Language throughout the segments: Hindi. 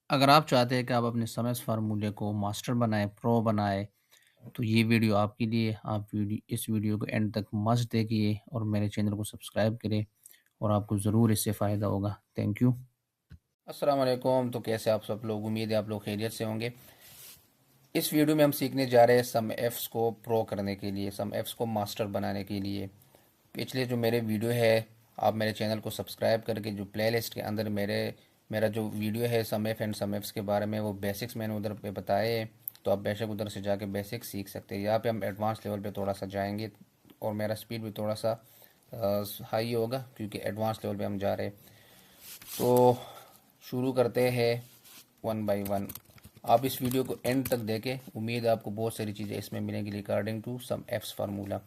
अगर आप चाहते हैं कि आप अपने समएस फ़ॉर्मूले को मास्टर बनाएँ, प्रो बनाएँ, तो ये वीडियो आपके लिए। आप इस वीडियो को एंड तक मस्ट देखिए और मेरे चैनल को सब्सक्राइब करें और आपको ज़रूर इससे फ़ायदा होगा। Thank you. अस्सलाम वालेकुम। तो कैसे आप सब लोग, उम्मीद है आप लोग खैरियत से होंगे। इस वीडियो में हम सीखने जा रहे हैं सम एफ्स को प्रो करने के लिए, सम एफ्स को मास्टर बनाने के लिए। पिछले जो मेरे वीडियो है, आप मेरे चैनल को सब्सक्राइब करके जो प्लेलिस्ट के अंदर मेरा जो वीडियो है सम एफ एंड सम एफ्स के बारे में, वो बेसिक्स मैंने उधर पे बताए हैं। तो आप बेशक उधर से जाके बेसिक्स सीख सकते हैं। यहाँ पे हम एडवांस लेवल पे थोड़ा सा जाएंगे और मेरा स्पीड भी थोड़ा सा हाई होगा क्योंकि एडवांस लेवल पे हम जा रहे हैं। तो शुरू करते हैं वन बाय वन। आप इस वीडियो को एंड तक देखें, उम्मीद है आपको बहुत सारी चीज़ें इसमें मिलेंगी regarding to sum ifs formula,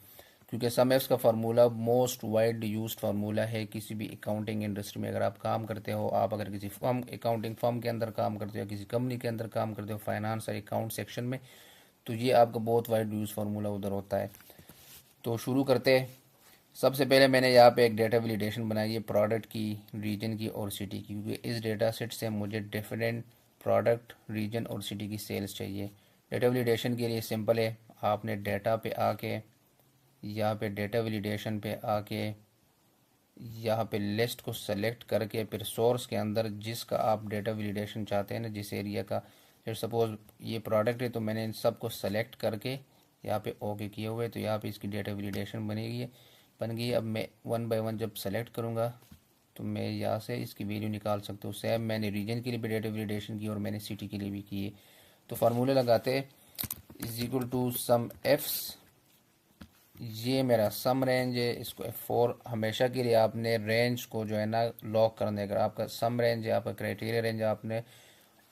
क्योंकि सम एफ्स का formula most wide used formula है किसी भी अकाउंटिंग इंडस्ट्री में। अगर आप काम करते हो, आप अगर किसी फर्म अकाउंटिंग फर्म के अंदर काम करते हो, किसी कंपनी के अंदर काम करते हो, फाइनेंस और अकाउंट सेक्शन में, तो ये आपका बहुत वाइड यूज फार्मूला उधर होता है। तो शुरू करते हैं। सबसे पहले मैंने यहाँ पे एक डेटा वैलिडेशन बनाई है प्रोडक्ट की, रीजन की और सिटी की, क्योंकि इस डेटा सेट से मुझे डिफरेंट प्रोडक्ट, रीजन और सिटी की सेल्स चाहिए। डेटा वैलिडेशन के लिए सिंपल है, आपने डेटा पे आके, यहाँ पे डेटा वैलिडेशन पे आके, यहाँ पे लिस्ट को सेलेक्ट करके फिर सोर्स के अंदर जिसका आप डेटा वैलिडेशन चाहते हैं ना, जिस एरिया का, फिर सपोज ये प्रोडक्ट है तो मैंने इन सब को सेलेक्ट करके यहाँ पे ओके किए हुए, तो यहाँ पे इसकी डेटा वैलिडेशन बन गई। अब मैं वन बाय वन जब सेलेक्ट करूँगा तो मैं यहाँ से इसकी वैल्यू निकाल सकता हूँ। सेम मैंने रीजन के लिए भी डेटा वैलिडेशन की और मैंने सिटी के लिए भी की है। तो फार्मूले लगाते is equal to sum ifs, ये मेरा सम रेंज है, इसको F4 हमेशा के लिए आपने रेंज को जो है ना लॉक करने, अगर आपका सम रेंज है, आपका क्राइटेरिया रेंज है, आपने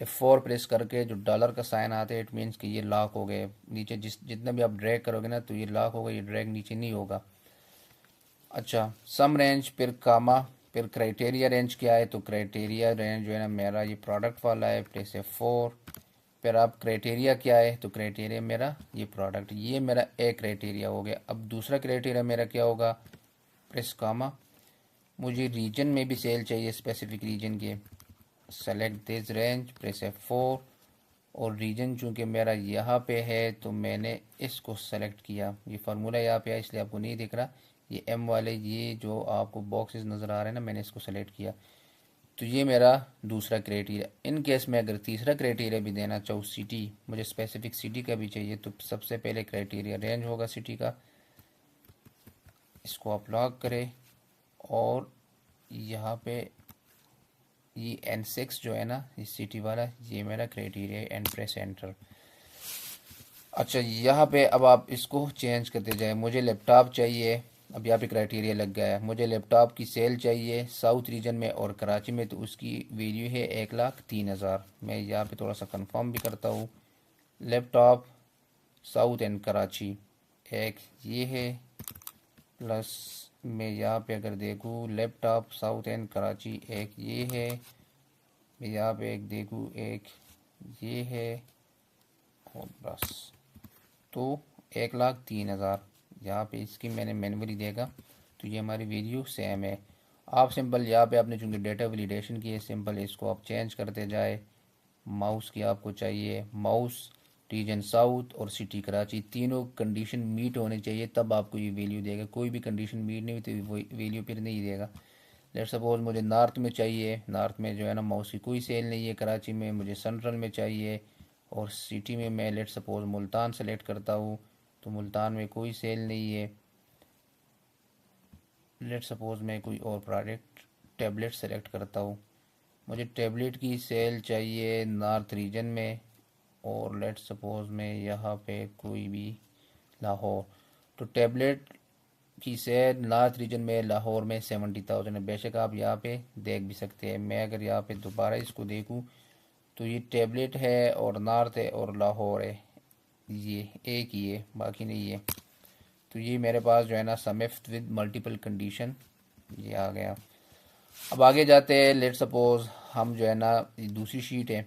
F4 प्रेस करके जो डॉलर का साइन आता है, इट मीन्स कि ये लॉक हो गए। नीचे जितना भी आप ड्रैग करोगे ना तो ये लॉक होगा, ये ड्रैग नीचे नहीं होगा। अच्छा, सम रेंज फिर कामा, फिर क्राइटेरिया रेंज क्या है, तो क्राइटेरिया रेंज जो है ना मेरा ये प्रोडक्ट वाला है, प्रेस F4। फिर आप क्राइटेरिया क्या है, तो क्राइटेरिया मेरा ये प्रोडक्ट, ये मेरा ए क्राइटेरिया हो गया। अब दूसरा क्राइटेरिया मेरा क्या होगा, प्रेस कामा। मुझे रीजन में भी सेल चाहिए, स्पेसिफिक रीजन के, select this range, press F4। और रीजन चूँकि मेरा यहाँ पे है तो मैंने इसको सेलेक्ट किया। ये फार्मूला यहाँ पे है इसलिए आपको नहीं दिख रहा, ये एम वाले ये जो आपको बॉक्सेस नज़र आ रहे हैं ना, मैंने इसको सेलेक्ट किया। तो ये मेरा दूसरा क्राइटेरिया। इन केस में अगर तीसरा क्राइटेरिया भी देना चाहूँ, सिटी, मुझे स्पेसिफिक सिटी का भी चाहिए, तो सबसे पहले क्राइटेरिया रेंज होगा सिटी का, इसको आप लॉक करें और यहाँ पे ये N6 जो है ना, इस सिटी वाला, ये मेरा क्राइटेरिया है, एंड प्रेस एंटर। अच्छा, यहाँ पे अब आप इसको चेंज करते जाए। मुझे लैपटॉप चाहिए, अब यहाँ पे क्राइटेरिया लग गया है, मुझे लैपटॉप की सेल चाहिए साउथ रीजन में और कराची में, तो उसकी वैल्यू है 1,03,000। मैं यहाँ पे थोड़ा सा कंफर्म भी करता हूँ, लैपटॉप साउथ एंड कराची एक ये है, प्लस मैं यहाँ पे अगर देखूँ लैपटॉप साउथ एंड कराची एक ये है, मैं यहाँ पे एक देखूँ एक ये है, और बस। तो 1,03,000 यहाँ पे इसकी मैंने मैनुअली देगा, तो ये हमारी वैल्यू सेम है। आप सिंपल यहाँ पे आपने चूँकि डेटा वैलिडेशन की है, सिंपल इसको आप चेंज करते जाए। माउस की आपको चाहिए, माउस रीजन साउथ और सिटी कराची, तीनों कंडीशन मीट होने चाहिए तब आपको ये वैल्यू देगा। कोई भी कंडीशन मीट नहीं हुई तो वो वैल्यू फिर नहीं देगा। लेट सपोज मुझे नॉर्थ में चाहिए, नॉर्थ में जो है ना माउस की कोई सेल नहीं है कराची में, मुझे सेंट्रल में चाहिए, और सिटी में मैं लेट सपोज मुल्तान सेलेक्ट करता हूँ, तो मुल्तान में कोई सेल नहीं है। लेट सपोज मैं कोई और प्रोडक्ट टैबलेट सेलेक्ट करता हूँ, मुझे टैबलेट की सेल चाहिए नॉर्थ रीजन में, और लेट सपोज मैं यहाँ पे कोई भी लाहौर, तो टैबलेट की सेल नॉर्थ रीजन में लाहौर में 70,000 है। बेशक आप यहाँ पे देख भी सकते हैं। मैं अगर यहाँ पे दोबारा इसको देखूँ तो ये टैबलेट है और नॉर्थ है और लाहौर है, ये एक ही है, बाकी नहीं है। तो ये मेरे पास जो है ना समिफ्ट विद मल्टीपल कंडीशन ये आ गया। अब आगे जाते हैं। लेट सपोज हम जो है ना, ये दूसरी शीट है,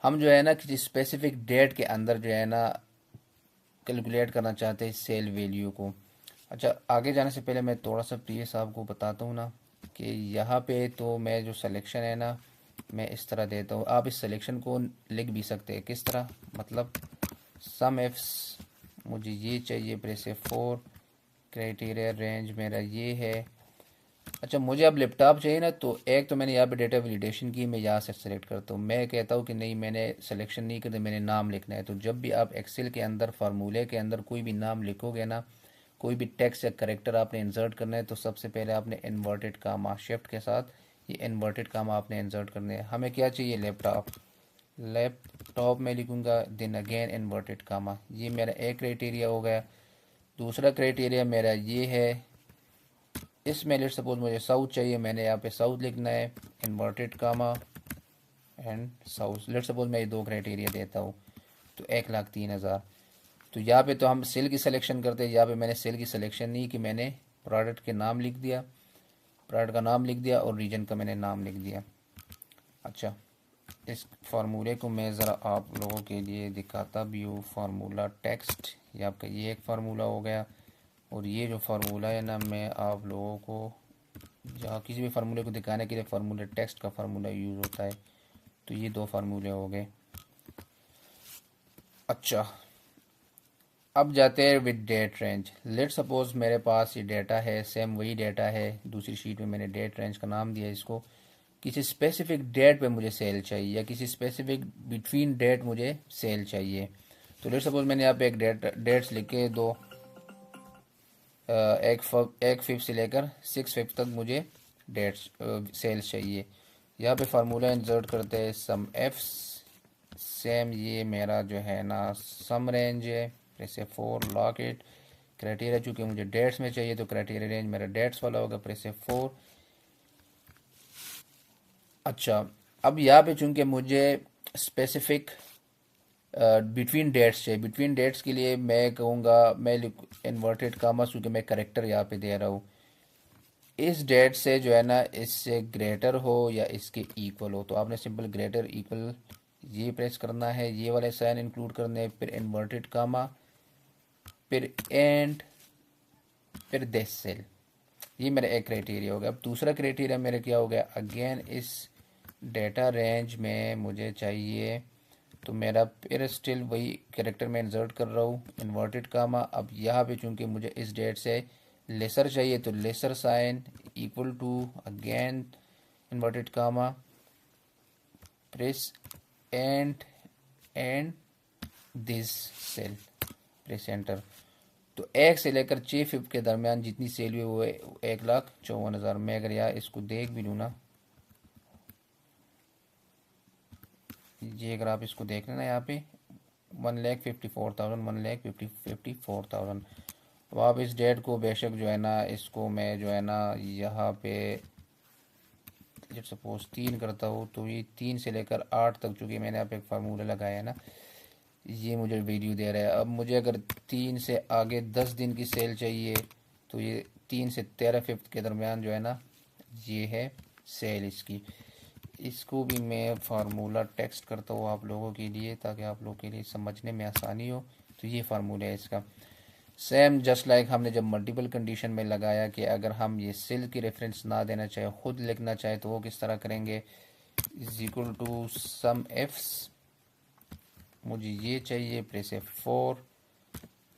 हम जो है ना किसी स्पेसिफिक डेट के अंदर जो है ना कैलकुलेट करना चाहते हैं सेल वैल्यू को। अच्छा, आगे जाने से पहले मैं थोड़ा सा प्लीज़ आपको बताता हूँ ना कि यहाँ पे तो मैं जो सिलेक्शन है ना, मैं इस तरह देता हूँ। आप इस सिलेक्शन को लिख भी सकते हैं किस तरह, मतलब सम एफ्स मुझे ये चाहिए, प्रेस F4, क्राइटेरिया रेंज मेरा ये है। अच्छा, मुझे अब लैपटॉप चाहिए ना, तो एक तो मैंने यहाँ पे डेटा वैलिडेशन की, मैं यहाँ से सेलेक्ट करता हूँ। मैं कहता हूँ कि नहीं, मैंने सिलेक्शन नहीं करते, मैंने नाम लिखना है। तो जब भी आप एक्सेल के अंदर फार्मूले के अंदर कोई भी नाम लिखोगे ना, कोई भी टेक्स्ट या करेक्टर आपने इंसर्ट करना है, तो सबसे पहले आपने इन्वर्टेड कामा शिफ्ट के साथ ये इन्वर्टेड कामा आपने इंसर्ट करने हैं। हमें क्या चाहिए, लैपटॉप। लैपटॉप में लिखूंगा देन अगेन इन्वर्टेड कामा। ये मेरा एक क्राइटेरिया हो गया। दूसरा क्राइटेरिया मेरा ये है, इसमें लेट सपोज मुझे साउथ चाहिए, मैंने यहाँ पे साउथ लिखना है, inverted comma and south. Let suppose मैं ये दो क्राइटेरिया देता हूँ, तो 1,03,000। तो यहाँ पे तो हम सेल की सिलेक्शन करते हैं, यहाँ पे मैंने सेल की सिलेक्शन नहीं की, मैंने प्रोडक्ट के नाम लिख दिया, प्रोडक्ट का नाम लिख दिया और रीजन का मैंने नाम लिख दिया। अच्छा, इस फार्मूले को मैं ज़रा आप लोगों के लिए दिखाता भी हूँ। फार्मूला टेक्स्ट, ये आपका ये एक फार्मूला हो गया, और ये जो फार्मूला है ना, मैं आप लोगों को जहाँ किसी भी फार्मूले को दिखाने के लिए फार्मूले टेक्स्ट का फार्मूला यूज़ होता है। तो ये दो फार्मूले हो गए। अच्छा, अब जाते हैं with date range. Let suppose मेरे पास ये डेटा है, सेम वही डेटा है, दूसरी शीट में मैंने डेट रेंज का नाम दिया इसको। किसी स्पेसिफिक डेट पे मुझे सेल चाहिए या किसी स्पेसिफिक बिटवीन डेट मुझे सेल चाहिए। तो लेट सपोज मैंने यहाँ पे एक डेट्स लिखे दो, एक फिफ्थ से लेकर 6 फिफ्थ तक मुझे डेट्स सेल्स चाहिए। यहाँ पे फार्मूला इंसर्ट करते हैं सम एफ्स, सेम ये मेरा जो है ना सम रेंज है, press F4 lock it. Criteria चूँकि मुझे डेट्स में चाहिए, तो क्राइटेरिया रेंज मेरा डेट्स वाला होगा, प्रेस F4। अच्छा, अब यहाँ पे चूँकि मुझे स्पेसिफिक बिटवीन डेट्स चाहिए, बिटवीन डेट्स के लिए मैं कहूँगा, मैं इन्वर्टेड कामा, चूँकि मैं करेक्टर यहाँ पे दे रहा हूँ, इस डेट से जो है ना इससे ग्रेटर हो या इसके इक्वल हो। तो आपने सिंपल ग्रेटर इक्वल ये प्रेस करना है, ये वाले साइन इंक्लूड करने हैं, फिर इन्वर्टेड कामा, फिर एंड, फिर दिस सेल। ये मेरा एक क्राइटेरिया हो गया। अब दूसरा क्राइटेरिया मेरा क्या हो गया, अगेन इस डेटा रेंज में मुझे चाहिए, तो मेरा फिर स्टिल वही कैरेक्टर में इंसर्ट कर रहा हूँ, इन्वर्टेड कामा। अब यहाँ पे चूंकि मुझे इस डेट से लेसर चाहिए, तो lesser sign equal to again inverted comma, press and this cell, press enter. तो 1 से लेकर 6 फिफ्थ के दरमियान जितनी सेल हुई वो है 1,54,000। मैं अगर यहाँ इसको देख भी लूँ ना, ये अगर आप इसको देख लेना, यहाँ पे 1,54,000, 1,54,000। अब आप इस डेट को बेशक जो है ना, इसको मैं जो है ना यहाँ पे जब सपोज 3 करता हूँ, तो ये 3 से लेकर 8 तक, चूँकि मैंने यहाँ पे एक फार्मूला लगाया है ना, ये मुझे वैल्यू दे रहा है। अब मुझे अगर 3 से आगे 10 दिन की सेल चाहिए, तो ये 3 से 13 फिफ्थ के दरमियान जो है ना, ये है सेल इसकी। इसको भी मैं फार्मूला टेक्स्ट करता हूँ आप लोगों के लिए, ताकि आप लोगों के लिए समझने में आसानी हो। तो ये फार्मूला है इसका, सेम जस्ट लाइक हमने जब मल्टीपल कंडीशन में लगाया कि अगर हम ये सेल की रेफरेंस ना देना चाहे, खुद लिखना चाहे, तो वो किस तरह करेंगे, is equal to sum ifs, मुझे ये चाहिए, प्रेस F4,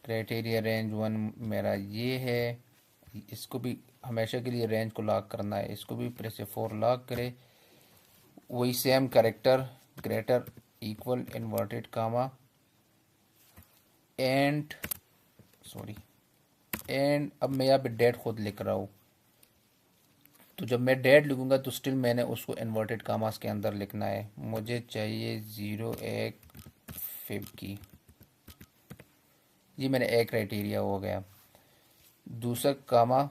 क्राइटेरिया रेंज 1 मेरा ये है, इसको भी हमेशा के लिए रेंज को लॉक करना है, इसको भी प्रेस F4 लॉक करे। वही same character greater equal inverted comma and sorry and. अब मैं यहाँ पे डेट खुद लिख रहा हूँ, तो जब मैं डेट लिखूंगा तो स्टिल मैंने उसको इन्वर्टेड कामास के अंदर लिखना है। मुझे चाहिए 0,1 की, ये मैंने एक क्राइटेरिया हो गया। दूसरा कामा,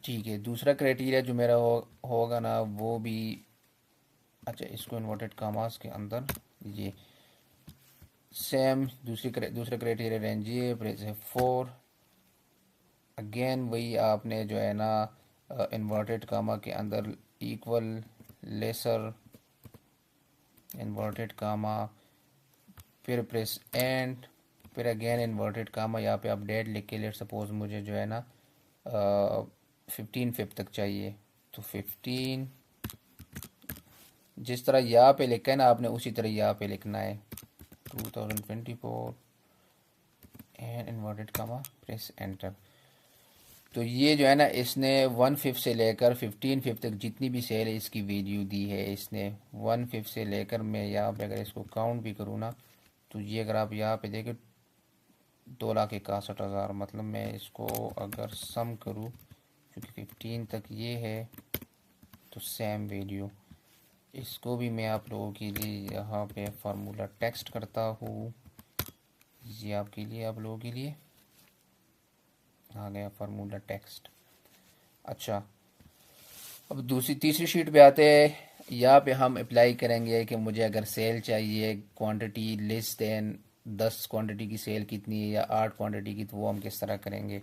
ठीक है, दूसरा क्राइटेरिया जो मेरा होगा ना वो भी, अच्छा इसको इन्वर्टेड कामास के अंदर ये सेम दूसरा क्राइटेरिया रेंज ये प्रेस F4। अगेन वही आपने जो है ना इन्वर्टेड कामा के अंदर इक्वल लेसर इन्वर्टेड कामा, फिर प्रेस एंड, फिर अगेन इन्वर्टेड कामा। यहाँ पे आप डेट लिख के, लेट सपोज मुझे जो है ना 15 तक चाहिए। तो 15 जिस तरह यहाँ पे लिखा है ना आपने उसी तरह यहाँ पे लिखना है 2024 and inverted comma press enter. तो ये जो है ना इसने 1/5 से लेकर 15 तक जितनी भी सेल है इसकी वैल्यू दी है इसने 1/5 से लेकर, मैं यहाँ पे अगर इसको काउंट भी करूँ ना तो ये अगर आप यहाँ पे देखें 2,61,000, मतलब मैं इसको अगर सम करूँ क्योंकि 15 तक ये है तो सेम वैल्यू, इसको भी मैं आप लोगों के लिए यहाँ पे फार्मूला टेक्स्ट करता हूँ। ये आपके लिए, आप लोगों के लिए आ गया फार्मूला टेक्स्ट। अच्छा, अब तीसरी शीट पे आते हैं। यहाँ पे हम अप्लाई करेंगे कि मुझे अगर सेल चाहिए क्वांटिटी लेस देन 10 क्वांटिटी की सेल कितनी है या 8 क्वांटिटी की, तो वो हम किस तरह करेंगे।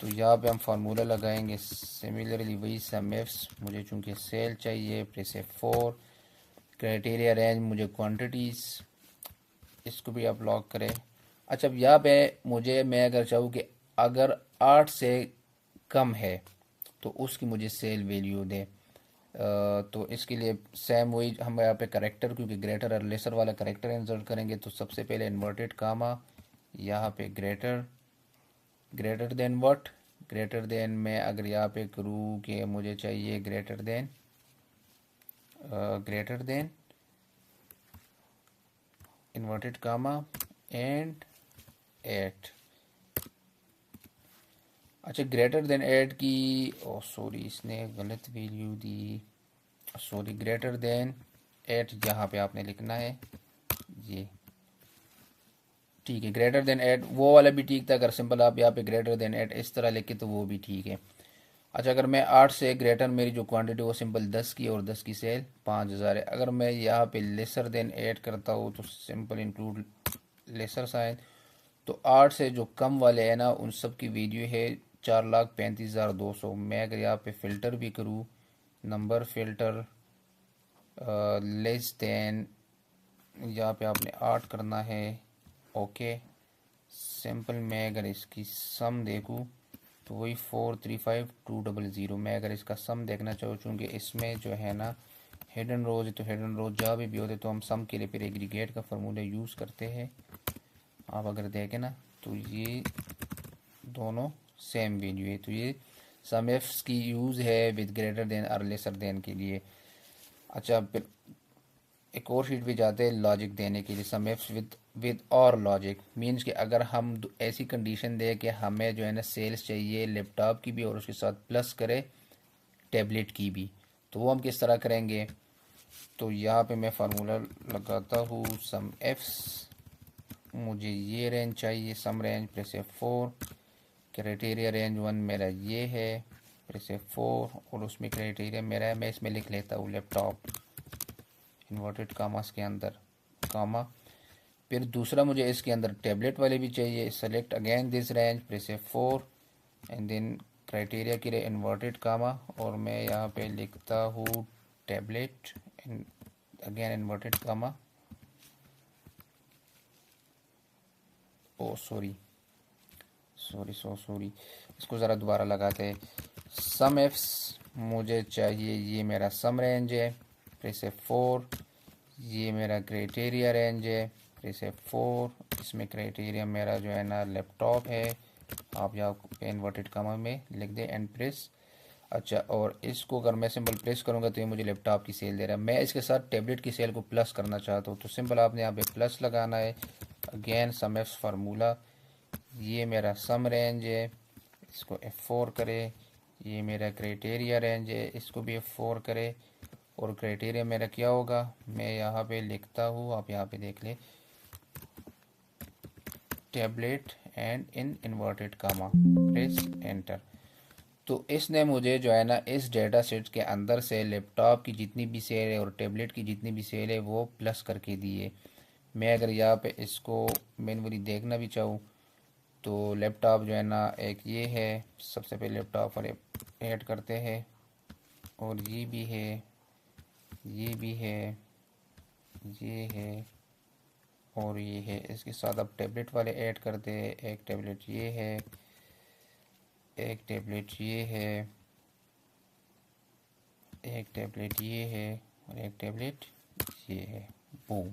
तो यहाँ पे हम फार्मूला लगाएंगे सिमिलरली वही सम एफ्स, मुझे चूँकि सेल चाहिए प्रेस F4, क्राइटेरिया रेंज मुझे क्वांटिटीज़, इसको भी आप लॉक करें। अच्छा, अब यहाँ पे मुझे, मैं अगर चाहूँ कि अगर 8 से कम है तो उसकी मुझे सेल वैल्यू दें, तो इसके लिए सेम वही हम यहाँ पे करेक्टर, क्योंकि ग्रेटर और लेसर वाला करेक्टर इंसर्ट करेंगे। तो सबसे पहले इन्वर्टेड कामा, यहाँ पे greater than what, greater than मैं अगर यहाँ पे करूँ कि मुझे चाहिए greater than inverted comma and 8। अच्छा, ग्रेटर देन 8 की, ओ सॉरी इसने गलत वैल्यू दी, सॉरी, ग्रेटर देन 8 यहाँ पे आपने लिखना है, ये ठीक है। ग्रेटर देन 8 वो वाला भी ठीक था, अगर सिंपल आप यहाँ पे ग्रेटर देन 8 इस तरह लिखे तो वो भी ठीक है। अच्छा, अगर मैं 8 से ग्रेटर, मेरी जो क्वांटिटी वो सिंपल 10 की और 10 की सेल 5,000 है। अगर मैं यहाँ पे लेसर देन 8 करता हूँ तो सिंपल इंक्लूड लेसर साइन, तो 8 से जो कम वाले हैं ना उन सब की वैल्यू है 4,35,200। मैं अगर यहाँ पे फ़िल्टर भी करूँ, नंबर फ़िल्टर लेस देन, यहाँ पे आपने 8 करना है, ओके। सिंपल मैं अगर इसकी सम देखूँ तो वही 435,200। मैं अगर इसका सम देखना चाहूँ, चूँकि इसमें जो है ना हिडन रोज, तो हिडन रोज जहाँ भी होते तो हम सम के लिए फिर एग्रीगेट का फार्मूला यूज़ करते हैं। आप अगर देखें ना तो ये दोनों सेम वैल्यू है, तो ये सम एफ्स की यूज़ है विद ग्रेटर देन और लेसर देन के लिए। अच्छा, फिर एक और शीट पे जाते हैं लॉजिक देने के लिए, सम एफ्स विद और लॉजिक मीन्स कि अगर हम ऐसी कंडीशन दे कि हमें जो है ना सेल्स चाहिए लैपटॉप की भी और उसके साथ प्लस करे टैबलेट की भी, तो वो हम किस तरह करेंगे। तो यहाँ पे मैं फार्मूला लगाता हूँ सम एफ्स, मुझे ये रेंज चाहिए, sum range press F4, criteria range 1 मेरा ये है प्रेस F4, और उसमें क्राइटेरिया मेरा है, मैं इसमें लिख लेता हूँ लैपटॉप इन्वर्टेड कामास के अंदर कामा। फिर दूसरा मुझे इसके अंदर टैबलेट वाले भी चाहिए, select again this range press F4 and then criteria के लिए इन्वर्टेड कामा, और मैं यहाँ पे लिखता हूँ टैबलेट अगेन इन्वर्टेड कामा, ओ सॉरी, इसको ज़रा दोबारा लगाते हैं। सम एफ्स मुझे चाहिए, ये मेरा सम रेंज है प्रेस F4, ये मेरा क्राइटेरिया रेंज है प्रेस F4, इसमें क्राइटेरिया मेरा जो है ना लैपटॉप है, आप यहाँ पे इन्वर्टेड कामा में लिख दें एंड प्रेस। अच्छा, और इसको अगर मैं सिंपल प्रेस करूँगा तो ये मुझे लैपटॉप की सेल दे रहा है। मैं इसके साथ टैबलेट की सेल को प्लस करना चाहता हूँ, तो सिंपल आपने यहाँ पे प्लस लगाना है। अगेन सम एफ्स फार्मूला, ये मेरा सम रेंज है, इसको F4 करे, ये मेरा क्राइटेरिया रेंज है, इसको भी F4 करे, और क्राइटेरिया मेरा क्या होगा, मैं यहाँ पे लिखता हूँ, आप यहाँ पे देख लें tablet and in inverted comma, press enter. तो इसने मुझे जो है ना इस डेटा सेट के अंदर से लैपटॉप की जितनी भी सेल है और टैबलेट की जितनी भी सेल है वो प्लस करके दी है। मैं अगर यहाँ पे इसको मैनुअली देखना भी चाहूँ तो लैपटॉप जो है ना एक ये है, सबसे पहले लैपटॉप पर ऐड करते हैं, और ये भी है, ये भी है, ये है, और ये है। इसके साथ अब टैबलेट वाले ऐड करते हैं, एक टैबलेट ये है, एक टेबलेट ये है, एक टेबलेट ये है और एक टेबलेट ये है। बूम,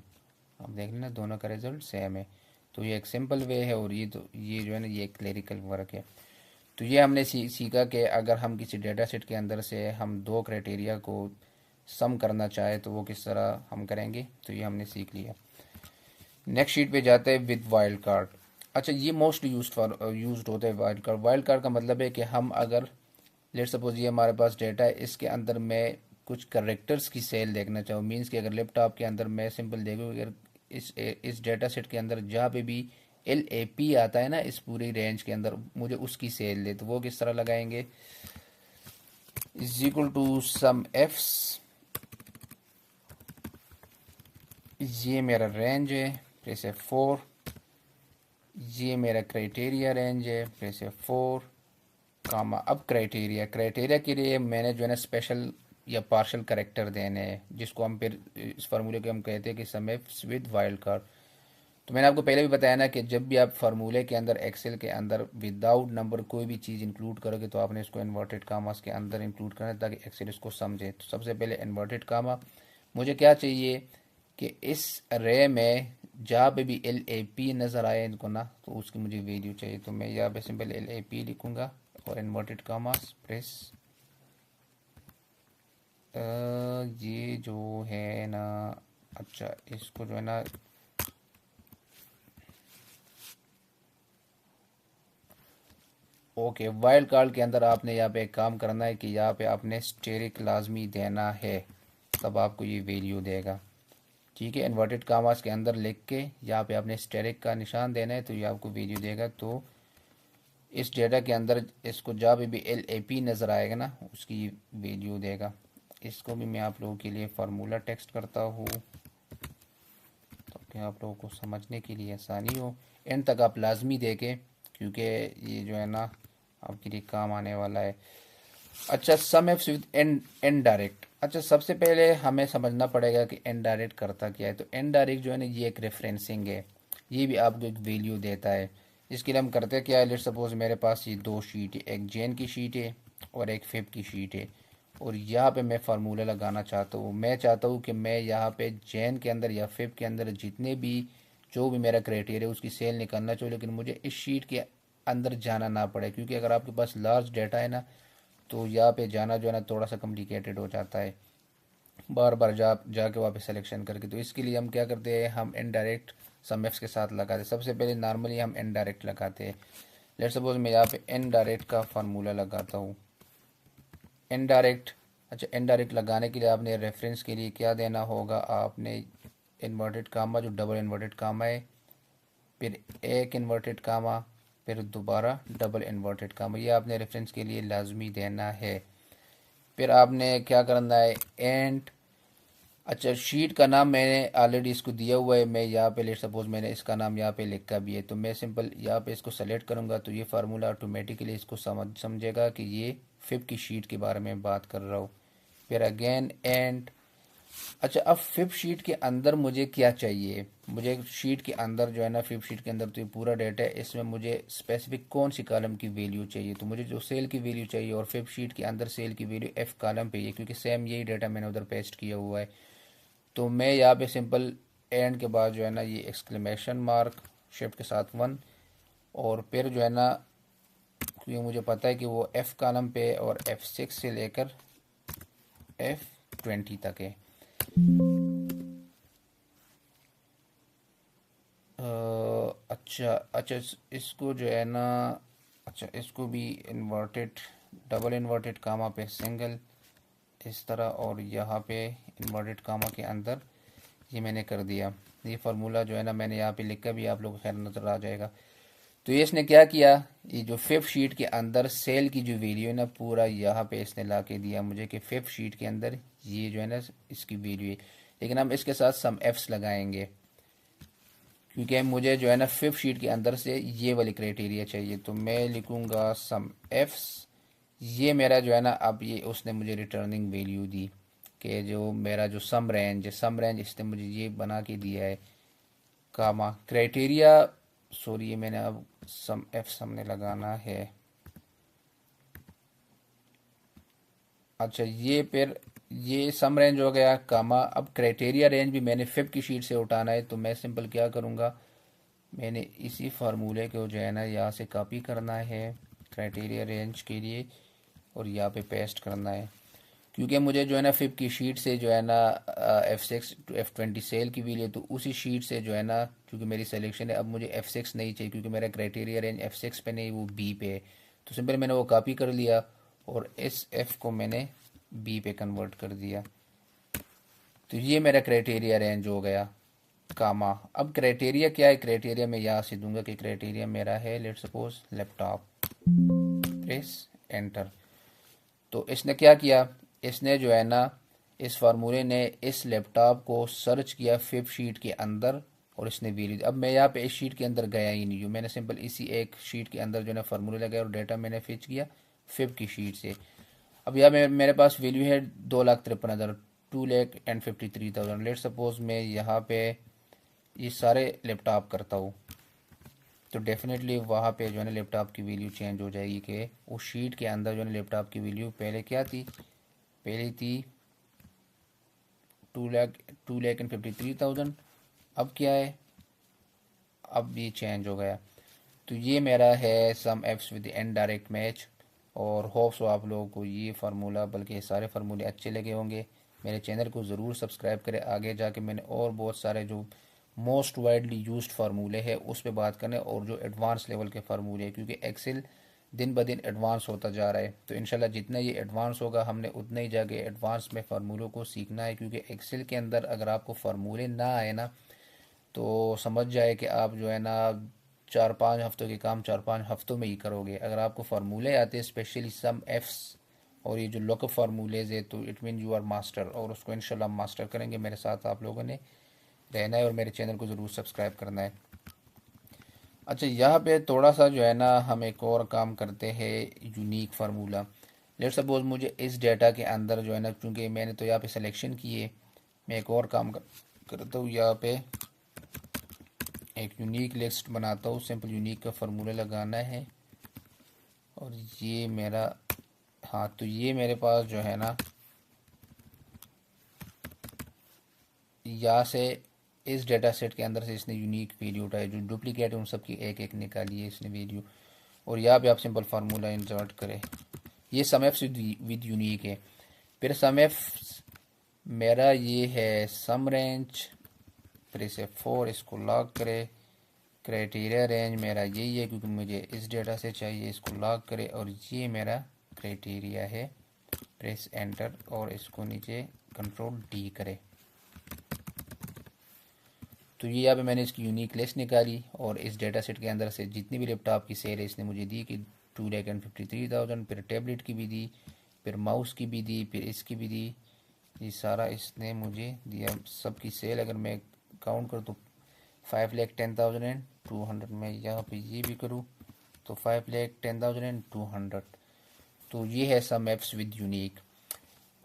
अब देख लेना दोनों का रिजल्ट सेम है। तो ये एक सिंपल वे है और ये जो है ना ये एक क्लरिकल वर्क है। तो ये हमने सीखा कि अगर हम किसी डेटा सेट के अंदर से हम दो क्राइटेरिया को सम करना चाहे तो वो किस तरह हम करेंगे, तो ये हमने सीख लिया। नेक्स्ट शीट पे जाते हैं विद वाइल्ड कार्ड। अच्छा, ये मोस्ट यूज्ड होता है वाइल्ड कार्ड। वाइल्ड कार्ड का मतलब है कि हम अगर लेट सपोज ये हमारे पास डेटा है, इसके अंदर मैं कुछ करेक्टर्स की सेल देखना चाहूँ, मीन्स कि अगर लैपटॉप के अंदर मैं सिंपल देखूँ, अगर इस डेटा सेट के अंदर जहाँ पे भी LAP आता है ना इस पूरी रेंज के अंदर, मुझे उसकी सेल दे, तो वो किस तरह लगाएंगे, is equal to sum ifs, ये मेरा रेंज है, प्रेस F4, ये मेरा क्राइटेरिया रेंज है, प्रेस F4 कामा। अब क्राइटेरिया के लिए मैंने जो है ना स्पेशल या पार्शल करेक्टर देने हैं, जिसको हम फिर इस फार्मूले को हम कहते हैं कि सम एफ्स विद वाइल्ड कार्ड। तो मैंने आपको पहले भी बताया ना कि जब भी आप फार्मूले के अंदर एक्सेल के अंदर विदाउट नंबर कोई भी चीज़ इंक्लूड करोगे तो आपने इसको इन्वर्टेड कामास के अंदर इंक्लूड करना है ताकि एक्सेल इसको समझे। तो सबसे पहले इन्वर्टेड कामा, मुझे क्या चाहिए कि इस रे में जहाँ पे भी LAP नज़र आए इनको ना, तो उसकी मुझे वैल्यू चाहिए। तो मैं यहाँ पे सिंपल LAP लिखूँगा और इन्वर्टेड कामास प्रेस, ये जो है ना, अच्छा इसको जो है ना ओके, वाइल्ड कार्ड के अंदर आपने यहाँ पे एक काम करना है कि यहाँ पे आपने स्टेरिक लाजमी देना है, तब आपको ये वैल्यू देगा। ठीक है, इन्वर्टेड कामास के अंदर लिख के यहाँ पे आपने स्टेरिक का निशान देना है तो ये आपको वैल्यू देगा। तो इस डेटा के अंदर इसको जहाँ पे भी LAP नज़र आएगा ना उसकी वैल्यू देगा। इसको भी मैं आप लोगों के लिए फार्मूला टेक्स्ट करता हूँ ताकि आप लोगों को समझने के लिए आसानी हो। एंड तक आप लाजमी देखें क्योंकि ये जो है ना आपके लिए काम आने वाला है। अच्छा, सम एफ्स विद इनडायरेक्ट। अच्छा, सबसे पहले हमें समझना पड़ेगा कि इनडायरेक्ट करता क्या है। तो इनडायरेक्ट जो है ना ये एक रेफरेंसिंग है, ये भी आपको एक वैल्यू देता है। इसके लिए हम करते क्या है, लेट सपोज मेरे पास ये दो शीट है, एक जेन की शीट है और एक फिब की शीट है, और यहाँ पे मैं फार्मूला लगाना चाहता हूँ। मैं चाहता हूँ कि मैं यहाँ पे जेन के अंदर या फिब के अंदर जितने भी जो भी मेरा क्राइटेरिया उसकी सेल निकालना चाहिए, लेकिन मुझे इस शीट के अंदर जाना ना पड़े, क्योंकि अगर आपके पास लार्ज डेटा है ना तो यहाँ पे जाना जो है ना थोड़ा सा कॉम्प्लिकेटेड हो जाता है, बार बार जाके वहाँ पे सिलेक्शन करके। तो इसके लिए हम क्या करते हैं, हम इनडायरेक्ट सम एफ्स के साथ लगाते हैं। सबसे पहले नॉर्मली हम इनडायरेक्ट लगाते हैं। लेट सपोज मैं यहाँ पे इनडायरेक्ट का फार्मूला लगाता हूँ, इनडायरेक्ट। अच्छा, इनडायरेक्ट लगाने के लिए आपने रेफरेंस के लिए क्या देना होगा, आपने इन्वर्टेड कामा जो डबल इन्वर्टेड कामा है, फिर एक इन्वर्टेड कामा, फिर दोबारा डबल इन्वर्टेड कामा, ये आपने रेफरेंस के लिए लाजमी देना है। फिर आपने क्या करना है, एंड। अच्छा, शीट का नाम मैंने ऑलरेडी इसको दिया हुआ है, मैं यहाँ पे लेट सपोज मैंने इसका नाम यहाँ पे लिखा भी है, तो मैं सिंपल यहाँ पे इसको सेलेक्ट करूँगा तो ये फार्मूला ऑटोमेटिकली इसको समझेगा कि ये फिब की शीट के बारे में बात कर रहा हूँ। फिर अगेन एंड। अच्छा, अब फिब शीट के अंदर मुझे क्या चाहिए, मुझे शीट के अंदर जो है ना फिब शीट के अंदर तो ये पूरा डेटा है, इसमें मुझे स्पेसिफिक कौन सी कॉलम की वैल्यू चाहिए, तो मुझे जो सेल की वैल्यू चाहिए, और फिब शीट के अंदर सेल की वैल्यू F कॉलम पे ही है क्योंकि सेम यही डेटा मैंने उधर पेस्ट किया हुआ है। तो मैं यहाँ पे सिंपल एंड के बाद जो है ना ये एक्सक्लेमेशन मार्क शिफ्ट के साथ 1, और फिर जो है ना क्योंकि मुझे पता है कि वो F कॉलम पे और F6 से लेकर F20 तक है। अच्छा अच्छा, इसको जो है ना, अच्छा इसको भी इन्वर्टेड डबल इन्वर्टेड कामा पे सिंगल इस तरह, और यहाँ पे इन्वर्टेड कामा के अंदर ये मैंने कर दिया। ये फार्मूला जो है ना मैंने यहाँ पे लिखा भी, आप लोगों को खैर नज़र आ जाएगा। तो ये इसने क्या किया, ये जो फिफ्थ शीट के अंदर सेल की जो वैल्यू है ना पूरा यहाँ पे इसने ला के दिया मुझे कि फिफ्थ शीट के अंदर ये जो है ना इसकी वैल्यू है। लेकिन हम इसके साथ सम एफ्स लगाएंगे क्योंकि मुझे जो है ना फिफ्थ शीट के अंदर से ये वाली क्राइटेरिया चाहिए। तो मैं लिखूँगा सम एफ्स, ये मेरा जो है ना अब ये उसने मुझे रिटर्निंग वैल्यू दी कि जो मेरा जो सम रेंज इसने मुझे ये बना के दिया है कामा क्राइटेरिया। सॉरी, ये मैंने अब सम एफ सामने लगाना है। अच्छा, ये फिर ये सम रेंज हो गया कामा। अब क्राइटेरिया रेंज भी मैंने फिब की शीट से उठाना है, तो मैं सिंपल क्या करूँगा, मैंने इसी फार्मूले को जो है ना यहाँ से कॉपी करना है क्राइटेरिया रेंज के लिए, और यहाँ पे पेस्ट करना है। क्योंकि मुझे जो है ना फिब की शीट से जो है ना F6 टू F20 सेल की भी लिए, तो उसी शीट से जो है ना, क्योंकि मेरी सिलेक्शन है, अब मुझे F6 नहीं चाहिए क्योंकि मेरा क्राइटेरिया रेंज F6 पे नहीं, वो B पे है। तो सिंपल मैंने वो कॉपी कर लिया और इस F को मैंने B पे कन्वर्ट कर दिया। तो ये मेरा क्राइटेरिया रेंज हो गया कामा। अब क्राइटेरिया क्या है, क्राइटेरिया मैं यहाँ से दूंगा कि क्राइटेरिया मेरा है let suppose laptop, press enter. तो इसने क्या किया, इसने जो है ना इस फार्मूले ने इस लैपटॉप को सर्च किया फिब शीट के अंदर, और इसने वैल्यू दी। अब मैं यहाँ पे इस शीट के अंदर गया ही नहीं हूँ, मैंने सिंपल इसी एक शीट के अंदर जो है ना फार्मूले लगाया और डेटा मैंने फिच किया फिब की शीट से। अब यहाँ मेरे पास वैल्यू है 2,53,000, 2,53,000। लेट सपोज मैं यहाँ पे ये सारे लैपटॉप करता हूँ, तो डेफिनेटली वहाँ पे जो है ना लैपटॉप की वैल्यू चेंज हो जाएगी कि उस शीट के अंदर जो है ना लैपटॉप की वैल्यू पहले क्या थी, पहले थी 2,53,000। अब क्या है, अब ये चेंज हो गया। तो ये मेरा है sumifs with an direct match. और होप्स हो आप लोगों को ये फार्मूला बल्कि सारे फार्मूले अच्छे लगे होंगे। मेरे चैनल को ज़रूर सब्सक्राइब करें, आगे जाके मैंने और बहुत सारे जो मोस्ट वाइडली यूज्ड फार्मूले हैं उस पर बात करने, और जो एडवांस लेवल के फार्मूले हैं, क्योंकि एक्सेल दिन ब दिन एडवांस होता जा रहा है। तो इंशाल्लाह जितना ये एडवांस होगा हमने उतना ही जाके एडवांस में फार्मूलों को सीखना है, क्योंकि एक्सेल के अंदर अगर आपको फार्मूले ना आए ना, तो समझ जाए कि आप जो है ना 4-5 हफ्तों के काम 4-5 हफ्तों में ही करोगे। अगर आपको फार्मूले आते हैं स्पेशली सम एफ्स और ये जो लॉकअप फार्मूलेज है, तो it mean you are master, और उसको इंशाल्लाह मास्टर करेंगे। मेरे साथ आप लोगों ने रहना है और मेरे चैनल को ज़रूर सब्सक्राइब करना है। अच्छा, यहाँ पे थोड़ा सा जो है ना हम एक और काम करते हैं, यूनिक फार्मूला। लेट सपोज मुझे इस डेटा के अंदर जो है ना, क्योंकि मैंने तो यहाँ पे सिलेक्शन की है, मैं एक और काम करता हूँ, यहाँ पे एक यूनिक लिस्ट बनाता हूँ। सिंपल यूनिक का फार्मूला लगाना है, और ये मेरा, हाँ, तो ये मेरे पास जो है ना यहाँ से इस डेटा सेट के अंदर से इसने यूनिक वैल्यू उठाई, जो डुप्लीकेट है उन सब की एक एक निकाली है इसने वैल्यू, और यहाँ पे आप सिंपल फार्मूला इंसर्ट करें। ये सम एफ विद यूनिक है। फिर सम एफ मेरा ये है सम रेंज, फिर इसे 4 इसको लॉक करे। क्राइटेरिया रेंज मेरा यही है क्योंकि मुझे इस डेटा से चाहिए, इसको लॉक करे, और ये मेरा क्राइटेरिया है। प्रेस एंटर और इसको नीचे कंट्रोल डी करे। तो ये यहाँ पे मैंने इसकी यूनिक लिस्ट निकाली, और इस डेटा सेट के अंदर से जितनी भी लैपटॉप की सेल है इसने मुझे दी कि 2,53,000। फिर टैबलेट की भी दी, फिर माउस की भी दी, फिर इसकी भी दी। ये सारा इसने मुझे दिया। सबकी सेल अगर मैं काउंट करूँ तो 5,10,200। मैं यहाँ पे ये भी करूँ तो 5,10,200। तो ये है sum ifs with unique.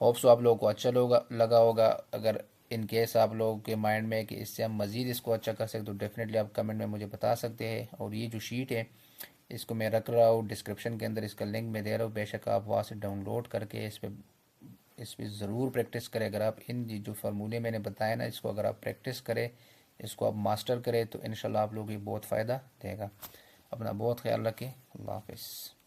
Hopes आप लोगों को अच्छा लगा होगा। अगर इन केस आप लोगों के माइंड में है कि इससे हम मज़ीद इसको अच्छा कर सकते, तो डेफिनेटली आप कमेंट में मुझे बता सकते हैं। और ये जो शीट है इसको मैं रख रहा हूँ डिस्क्रिप्शन के अंदर, इसका लिंक मैं दे रहा हूँ, बेशक आप वहाँ से डाउनलोड करके इस पर ज़रूर प्रैक्टिस करें। अगर आप इन जो फार्मूले मैंने बताया ना, इसको अगर आप प्रैक्टिस करें, इसको आप मास्टर करें, तो इंशाल्लाह आप लोगों को बहुत फ़ायदा देगा। अपना बहुत ख्याल रखें। अल्लाह हाफिज़।